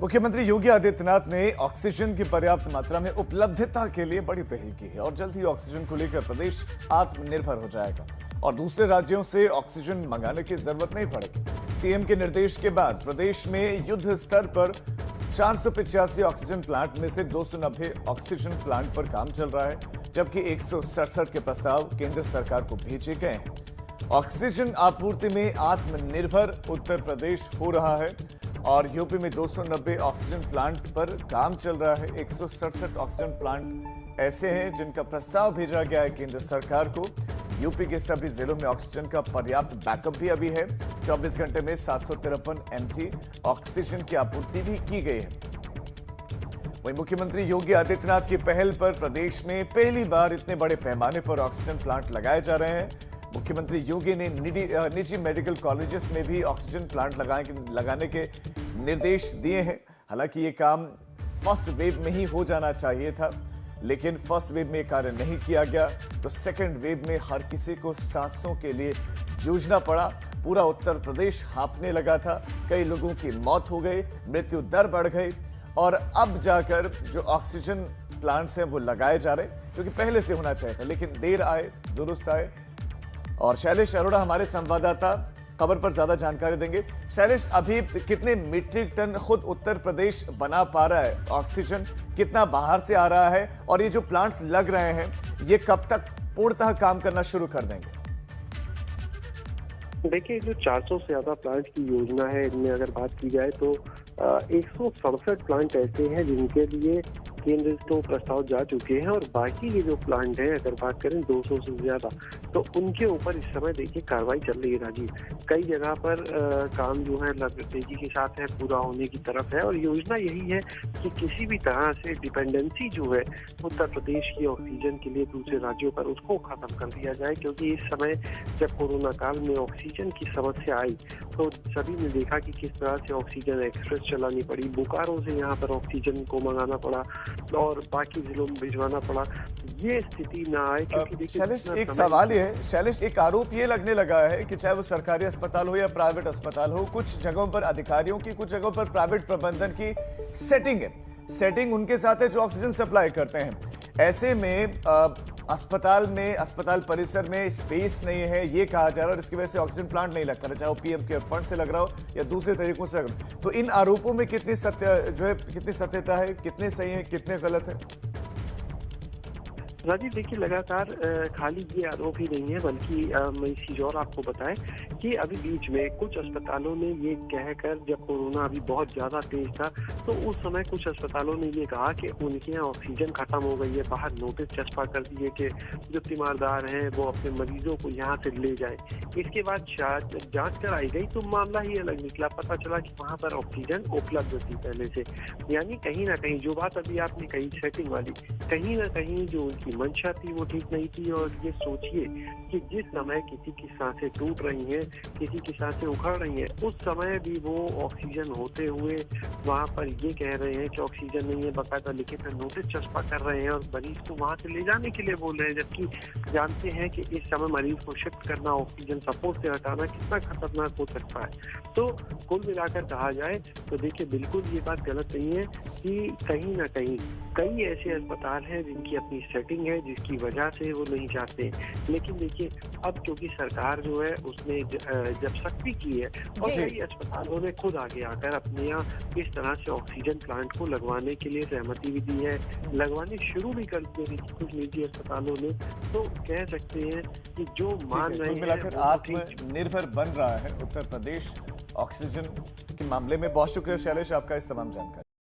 मुख्यमंत्री योगी आदित्यनाथ ने ऑक्सीजन की पर्याप्त मात्रा में उपलब्धता के लिए बड़ी पहल की है और जल्द ही ऑक्सीजन को लेकर प्रदेश आत्मनिर्भर हो जाएगा और दूसरे राज्यों से ऑक्सीजन मंगाने की जरूरत नहीं पड़ेगी। सीएम के निर्देश के बाद प्रदेश में युद्ध स्तर पर 485 ऑक्सीजन प्लांट में से 290 ऑक्सीजन प्लांट पर काम चल रहा है, जबकि 167 के प्रस्ताव केंद्र सरकार को भेजे गए हैं। ऑक्सीजन आपूर्ति में आत्मनिर्भर उत्तर प्रदेश हो रहा है और यूपी में 290 ऑक्सीजन प्लांट पर काम चल रहा है। 167 ऑक्सीजन प्लांट ऐसे हैं जिनका प्रस्ताव भेजा गया है केंद्र सरकार को। यूपी के सभी जिलों में ऑक्सीजन का पर्याप्त बैकअप भी अभी है। 24 घंटे में 753 एमटी ऑक्सीजन की आपूर्ति भी की गई है। वहीं मुख्यमंत्री योगी आदित्यनाथ की पहल पर प्रदेश में पहली बार इतने बड़े पैमाने पर ऑक्सीजन प्लांट लगाए जा रहे हैं। मुख्यमंत्री योगी ने निजी मेडिकल कॉलेजेस में भी ऑक्सीजन प्लांट लगाने के निर्देश दिए हैं। हालांकि ये काम फर्स्ट वेव में ही हो जाना चाहिए था, लेकिन फर्स्ट वेव में कार्य नहीं किया गया तो सेकंड वेव में हर किसी को सांसों के लिए जूझना पड़ा। पूरा उत्तर प्रदेश हांफने लगा था, कई लोगों की मौत हो गई, मृत्यु दर बढ़ गई और अब जाकर जो ऑक्सीजन प्लांट्स हैं वो लगाए जा रहे, क्योंकि पहले से होना चाहिए था लेकिन देर आए दुरुस्त आए। और शैलेश अरोड़ा हमारे संवाददाता खबर पर ज्यादा जानकारी देंगे। शैलेश, अभी कितने मीट्रिक टन खुद उत्तर प्रदेश बना पा रहा है ऑक्सीजन, कितना बाहर से आ रहा है और ये जो प्लांट्स लग रहे हैं ये कब तक पूर्णतः काम करना शुरू कर देंगे? देखिए, जो 400 से ज्यादा प्लांट की योजना है, इनमें अगर बात की जाए तो 167 प्लांट ऐसे हैं जिनके लिए केंद्र को प्रस्ताव जा चुके हैं और बाकी ये जो प्लांट है, अगर बात करें 200 से ज्यादा, तो उनके ऊपर इस समय देखिए कार्रवाई चल रही है। राजीव, कई जगह पर काम जो है तेजी के साथ है, पूरा होने की तरफ है और योजना यही है कि किसी भी तरह से डिपेंडेंसी जो है उत्तर प्रदेश की ऑक्सीजन के लिए दूसरे राज्यों पर, उसको खत्म कर दिया जाए। क्योंकि इस समय जब कोरोना काल में ऑक्सीजन की समस्या आई तो सभी ने देखा कि किस तरह से ऑक्सीजन एक्सप्रेस चलानी पड़ी, बोकारो से यहाँ पर ऑक्सीजन को मंगाना पड़ा और बाकी जिलों में भिजवाना पड़ा। ये स्थिति ना आए, क्योंकि शैलेश, एक सवाल ये है शैलेश, एक आरोप ये लगने लगा है कि चाहे वो सरकारी अस्पताल हो या प्राइवेट अस्पताल हो, कुछ जगहों पर अधिकारियों की, कुछ जगहों पर प्राइवेट प्रबंधन की सेटिंग है, सेटिंग उनके साथ है जो ऑक्सीजन सप्लाई करते हैं। ऐसे में अस्पताल परिसर में स्पेस नहीं है ये कहा जा रहा है और इसकी वजह से ऑक्सीजन प्लांट नहीं लग रहा, चाहे वो पीएम केयर फंड से लग रहा हो या दूसरे तरीकों से लग रहा हो। तो इन आरोपों में कितनी सत्यता है, कितने सही है, कितने गलत है? राजीव, देखिए, लगातार खाली ये आरोप ही नहीं है, बल्कि मैं इस चीज और आपको बताएं कि अभी बीच में कुछ अस्पतालों ने ये कहकर, जब कोरोना अभी बहुत ज्यादा तेज था तो उस समय कुछ अस्पतालों ने ये कहा कि उनके यहाँ ऑक्सीजन खत्म हो गई है, बाहर नोटिस चस्पा कर दिए कि जो तीमारदार हैं वो अपने मरीजों को यहाँ से ले जाए। इसके बाद जांच कराई गई तो मामला ही अलग निकला, पता चला कि वहाँ पर ऑक्सीजन उपलब्ध थी पहले से। यानी कहीं ना कहीं जो बात अभी आपने कही सेटिंग वाली, कहीं ना कहीं जो उनकी मंशा थी वो ठीक नहीं थी। और ये सोचिए कि जिस समय किसी की सांसें टूट रही हैं, किसी की सांसें उखड़ रही हैं, उस समय भी वो ऑक्सीजन होते हुए वहां पर ये कह रहे हैं कि ऑक्सीजन नहीं है, बकायदा लिखित नोटिस चस्पा कर रहे हैं और मरीज को वहां से ले जाने के लिए बोल रहे हैं, जबकि जानते हैं कि इस समय मरीज को शिफ्ट करना, ऑक्सीजन सपोर्ट से हटाना कितना खतरनाक हो सकता है। तो कुल मिलाकर कहा जाए तो देखिए, बिल्कुल ये बात गलत नहीं है कि कहीं ना कहीं कई ऐसे अस्पताल हैं जिनकी अपनी सेटिंग है, जिसकी वजह से वो नहीं चाहते। लेकिन देखिए, अब क्योंकि सरकार जो है उसने जब सख्ती की है और कई अस्पतालों ने खुद आगे आकर अपने यहाँ इस तरह से ऑक्सीजन प्लांट को लगवाने के लिए सहमति भी दी है, लगवाने शुरू भी कर दिए कुछ निजी अस्पतालों ने, तो कह सकते हैं कि जो मान रहे हैं आत्मनिर्भर बन रहा है उत्तर प्रदेश ऑक्सीजन के मामले में। बहुत शुक्रिया शैलेश आपका इस तमाम जानकारी।